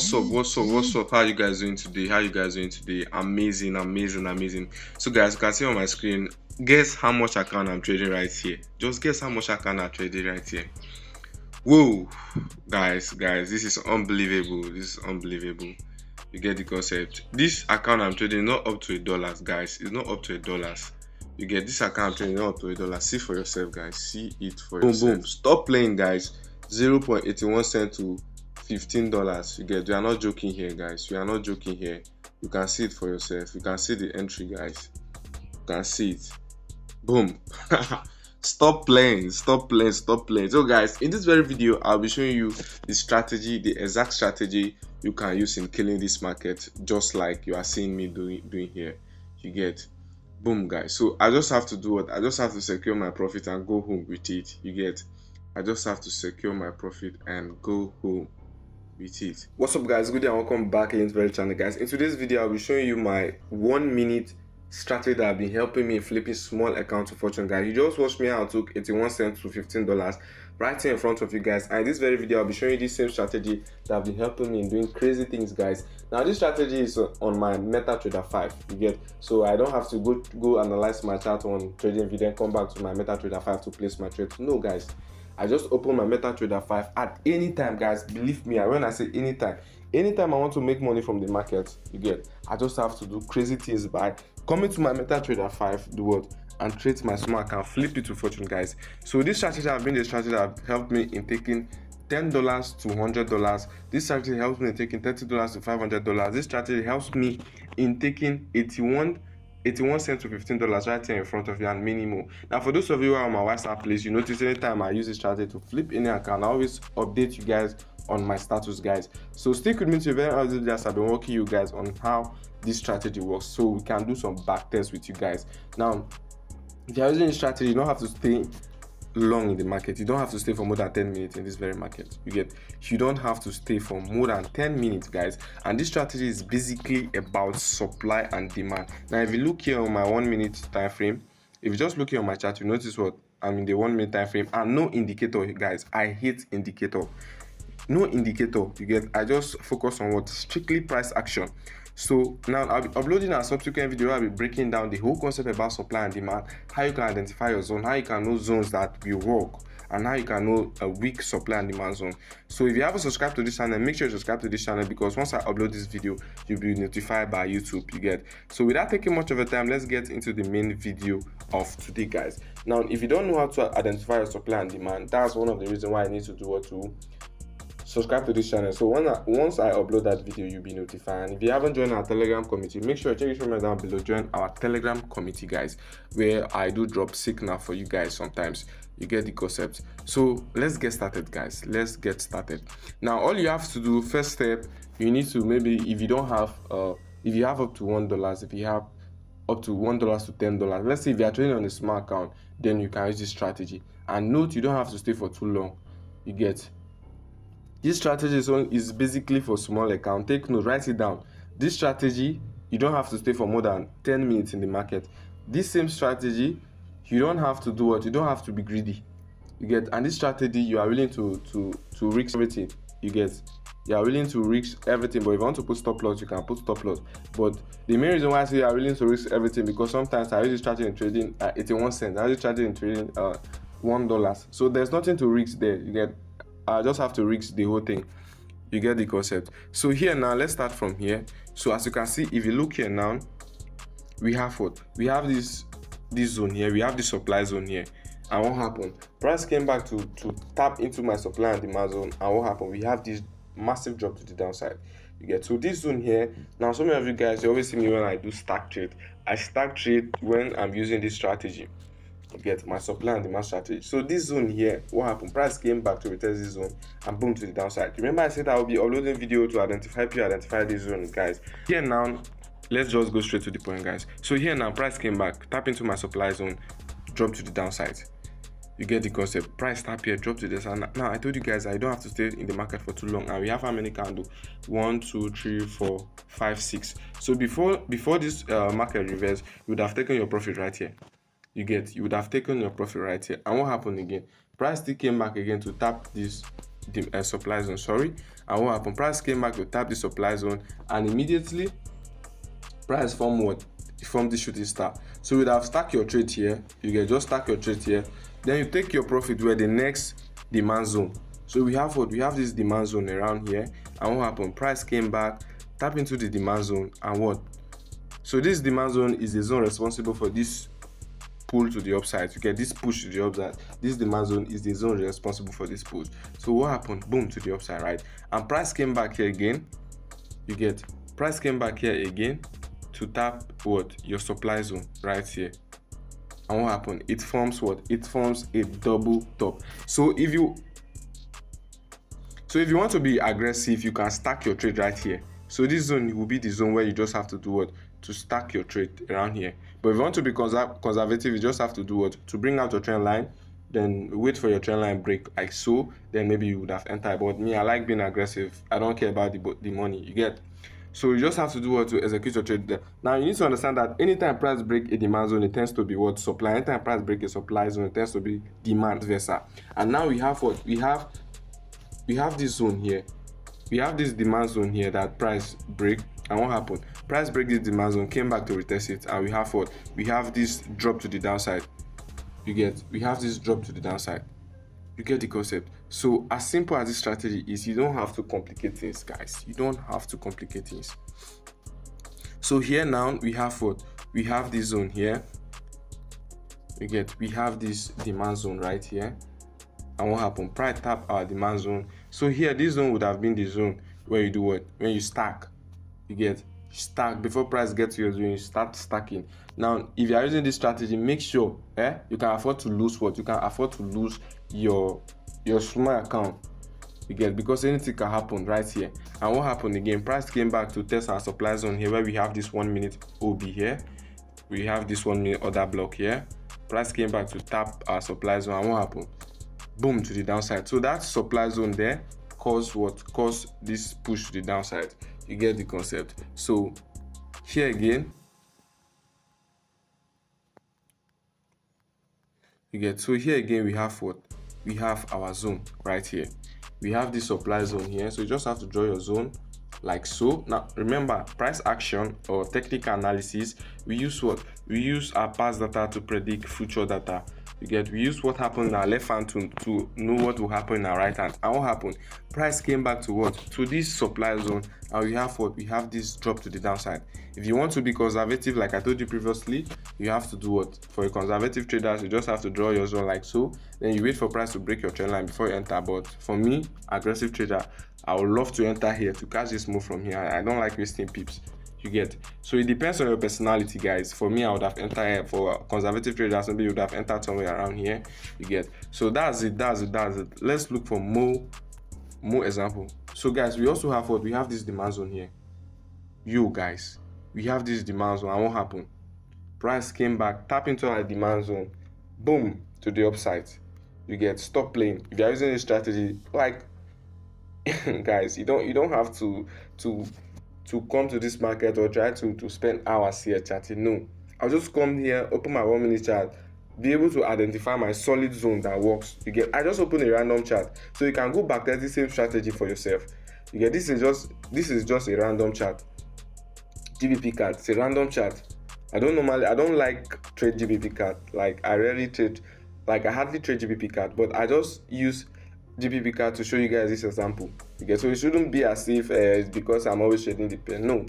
What's up? How you guys doing today? Amazing. So guys, you can see on my screen, guess how much account I'm trading right here. Just guess how much account I'm trading right here. Whoa, guys, this is unbelievable. You get the concept. This account I'm trading is not up to $1, guys. It's not up to $1. You get this account I'm trading not up to $1. See for yourself, guys. See it for yourself. Boom. Stop playing, guys. 0.81 cent to $15. You get, we are not joking here, guys. We are not joking here. You can see it for yourself. You can see the entry, guys. You can see it. Boom. Stop playing. So guys, in this very video, I'll be showing you the strategy, the exact strategy you can use in killing this market, just like you are seeing me doing here. You get, boom, guys. So I just have to do what? I just have to secure my profit and go home with it. You get, I just have to secure my profit and go home with it. What's up, guys? Good day and welcome back into the very channel, guys. In today's video, I'll be showing you my 1 minute strategy that have been helping me in flipping small account to fortune, guys. You just watched me how I took 81 cents to $15 right here in front of you guys, and in this very video I'll be showing you this same strategy that have been helping me in doing crazy things, guys. Now this strategy is on my MetaTrader 5, you get, so I don't have to go analyze my chart on TradingView then come back to my MetaTrader 5 to place my trade. No, guys, I just open my MetaTrader 5 at any time, guys. Believe me, when I say anytime I want to make money from the market, you get, I just have to do crazy things by coming to my MetaTrader 5, do what, and trade my small account, flip it to fortune, guys. So this strategy has been the strategy that helped me in taking $10 to $100. This strategy helps me in taking $30 to $500. This strategy helps me in taking 81 cents to $15 right here in front of you and minimum. Now for those of you who are on my WhatsApp list, you notice anytime I use this strategy to flip any account, I always update you guys on my status, guys. So stick with me to the very end of the video as I've been working you guys on how this strategy works, so we can do some back tests with you guys. Now if you're using this strategy, you don't have to stay long in the market. You don't have to stay for more than 10 minutes in this very market. You get, you don't have to stay for more than 10 minutes, guys. And this strategy is basically about supply and demand. Now if you look here on my 1 minute time frame, if you just look here on my chart, you notice what I'm in the 1 minute time frame and no indicator, guys. I hate indicator. No indicator, you get. I just focus on what? Strictly price action. So now I'll be uploading a subsequent video. I'll be breaking down the whole concept about supply and demand, how you can identify your zone, how you can know zones that will work, and how you can know a weak supply and demand zone. So if you haven't subscribed to this channel, make sure you subscribe to this channel, because once I upload this video, you'll be notified by YouTube, you get. So without taking much of a time, let's get into the main video of today, guys. Now if you don't know how to identify your supply and demand, that's one of the reasons why I need to do what to subscribe to this channel. So once I upload that video, you'll be notified. And if you haven't joined our Telegram committee, make sure you check this comment down below. Join our Telegram committee, guys, where I do drop signal for you guys sometimes. You get the concept. So let's get started, guys. Let's get started. Now all you have to do, first step, you need to, maybe if you don't have if you have up to $1, if you have up to $1 to $10, let's say if you are trading on a small account, then you can use this strategy. And note, you don't have to stay for too long. You get, this strategy is basically for small account. Take note, write it down. This strategy, you don't have to stay for more than 10 minutes in the market. This same strategy, you don't have to do what? You don't have to be greedy. You get, and this strategy, you are willing to risk everything. You get, you are willing to risk everything. But if you want to put stop loss, you can put stop loss. But the main reason why I say you are willing to risk everything, because sometimes I use this strategy in trading 81 cents. I use this strategy in trading $1. So there's nothing to risk there. You get, I just have to risk the whole thing. You get the concept. So here now, let's start from here. So as you can see, if you look here now, we have what? We have this zone here. We have the supply zone here. And what happened? Price came back to tap into my supply and demand zone. And what happened? We have this massive drop to the downside. You get, so this zone here. Now some of you guys, you always see me when I do stack trade. I stack trade when I'm using this strategy. Get my supply and demand strategy. So this zone here, what happened? Price came back to retest this zone and boom, to the downside. Remember I said I will be uploading video to identify this zone, guys. Here now, let's just go straight to the point, guys. So here now, price came back, tap into my supply zone, drop to the downside. You get the concept. Price tap here, drop to this. And now I told you guys I don't have to stay in the market for too long. And we have how many candles? 1, 2, 3, 4, 5, 6. So before this market reverse, you would have taken your profit right here. You get, you would have taken your profit right here. And what happened again? Price still came back again to tap this supply zone, sorry. And what happened? Price came back to tap the supply zone, and immediately price form what? From the shooting star. So you would have stack your trade here. You can just stack your trade here. Then you take your profit where the next demand zone. So we have what? We have this demand zone around here. And what happened? Price came back, tap into the demand zone, and what? So this demand zone is the zone responsible for this pull to the upside. You get this push to the upside. This demand zone is the zone responsible for this push. So what happened? Boom, to the upside, right? And price came back here again. You get price came back here again to tap what? Your supply zone right here. And what happened? It forms what? It forms a double top. So if you want to be aggressive, you can stack your trade right here. So this zone will be the zone where you just have to do what? To stack your trade around here. But if you want to be conservative, you just have to do what? To bring out your trend line, then wait for your trend line break like so, then maybe you would have entered. But me, I like being aggressive. I don't care about the money, you get. So you just have to do what? To execute your trade there. Now you need to understand that anytime price break a demand zone, it tends to be what? Supply. Anytime price break a supply zone, it tends to be demand versa. And now we have what? We have this zone here. We have this demand zone here that price break. And what happened? Price break this demand zone, came back to retest it, and we have what? We have this drop to the downside. You get? We have this drop to the downside. You get the concept? So as simple as this strategy is, you don't have to complicate things, guys. You don't have to complicate things. So here now we have what? We have this zone here. You get? We have this demand zone right here. And what happened? Price tap our demand zone. So here, this zone would have been the zone where you do what? When you stack. You get? Stack. Before price gets to your zone, you start stacking. Now, if you are using this strategy, make sure you can afford to lose what? You can afford to lose your small account. You get? Because anything can happen right here. And what happened again? Price came back to test our supply zone here, where we have this 1 minute OB here. We have this 1 minute order block here. Price came back to tap our supply zone. And what happened? Boom, to the downside. So that supply zone there caused what? Caused this push to the downside. You get the concept? So here again, we have what? We have our zone right here. We have this supply zone here. So you just have to draw your zone like so. Now remember, price action or technical analysis, we use what? We use our past data to predict future data. You get? We use what happened in our left hand to know what will happen in our right hand. And what happened? Price came back to what? To this supply zone, and we have what? We have this drop to the downside. If you want to be conservative, like I told you previously, you have to do what? For a conservative traders, you just have to draw your zone like so. Then you wait for price to break your trend line before you enter. But for me, aggressive trader, I would love to enter here to catch this move from here. I don't like wasting pips. You get? So it depends on your personality, guys. For me, I would have entered here. For conservative traders, maybe you would have entered somewhere around here. You get? So that's it. Let's look for more example. So guys, we also have what? We have this demand zone here. Guys, we have this demand zone. And what happened? Price came back, tap into our demand zone, boom, to the upside. You get? Stop playing. If you're using this strategy, like guys, you don't have to come to this market or try to spend hours here chatting. No, I'll just come here, open my 1 minute chart, be able to identify my solid zone that works. You get? I just open a random chart, so you can go back to the same strategy for yourself. You get? This is just a random chart. GBP card, it's a random chart. I don't like trade GBP card. Like I hardly trade GBP card, but I just use GBP card to show you guys this example. Okay, so it shouldn't be as if it's because I'm always trading the pair. No,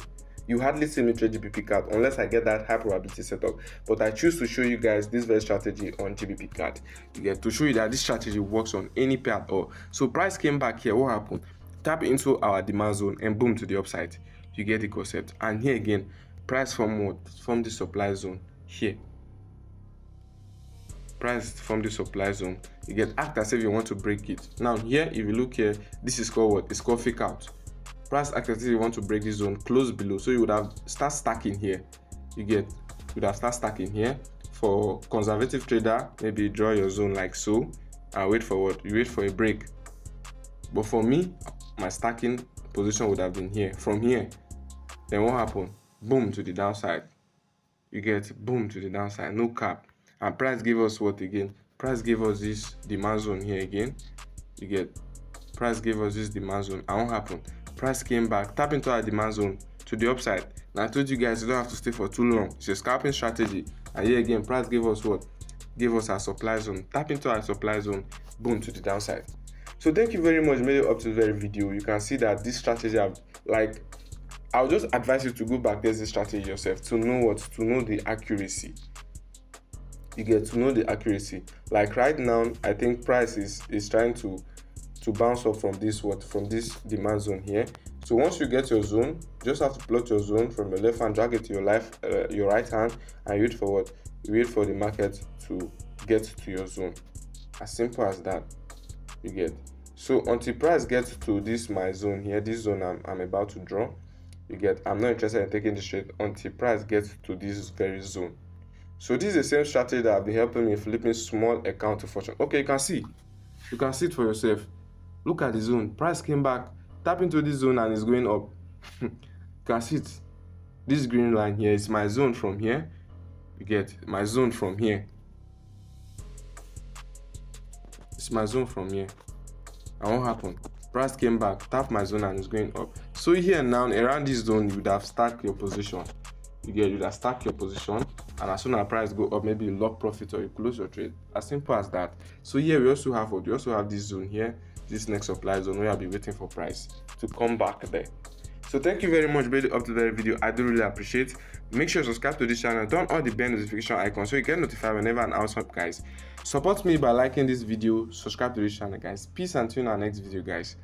you hardly see me trade GBP card unless I get that high probability setup. But I choose to show you guys this very strategy on GBP card. You get? To show you that this strategy works on any pair at all. So price came back here. What happened? Tap into our demand zone and boom, to the upside. You get the concept? And here again, price from what? From the supply zone here. Price from the supply zone. You get? Act as if you want to break it. Now here, if you look here, this is called what? It's called fake out. Price act as if you want to break this zone, close below. So you would have start stacking here. You get? You would have start stacking here. For conservative trader, maybe draw your zone like so and wait for what? You wait for a break. But for me, my stacking position would have been here. From here, then what happened? Boom, to the downside. You get? Boom, to the downside, no cap. And price gave us what again? Price gave us this demand zone here again. You get? price gave us this demand zone and what happened? Price came back, tap into our demand zone to the upside. Now I told you guys you don't have to stay for too long. It's a scalping strategy. And here again, price gave us what? Gave us our supply zone. Tap into our supply zone, boom, to the downside. So thank you very much. Made it up to the very video. You can see that this strategy, I'll just advise you to go back test this strategy yourself to know the accuracy. You get to know the accuracy. Like right now, I think price is trying to bounce up from this demand zone here. So once you get your zone, you just have to plot your zone from your left hand, drag it to your right hand, and you wait for what? You wait for the market to get to your zone. As simple as that. You get. So until price gets to this my zone here, this zone I'm about to draw, you get. I'm not interested in taking this trade until price gets to this very zone. So this is the same strategy that have been helping me flipping small account to fortune. Okay, you can see it for yourself. Look at the zone. Price came back, tap into this zone and it's going up. You can see it. This green line here is my zone from here. You get my zone from here. It's my zone from here. And what happened? Price came back, tap my zone and it's going up. So here now, around this zone, you would have stacked your position. You would have stacked your position, and as soon as price go up, maybe you lock profit or you close your trade. As simple as that. So here we also have what? We also have this zone here, this next supply zone where I'll be waiting for price to come back there. So thank you very much, really up to the video. I do really appreciate. Make sure you subscribe to this channel, turn on the bell notification icon so you get notified whenever an awesome guys. Support me by liking this video, subscribe to this channel, guys. Peace and tune in our next video, guys.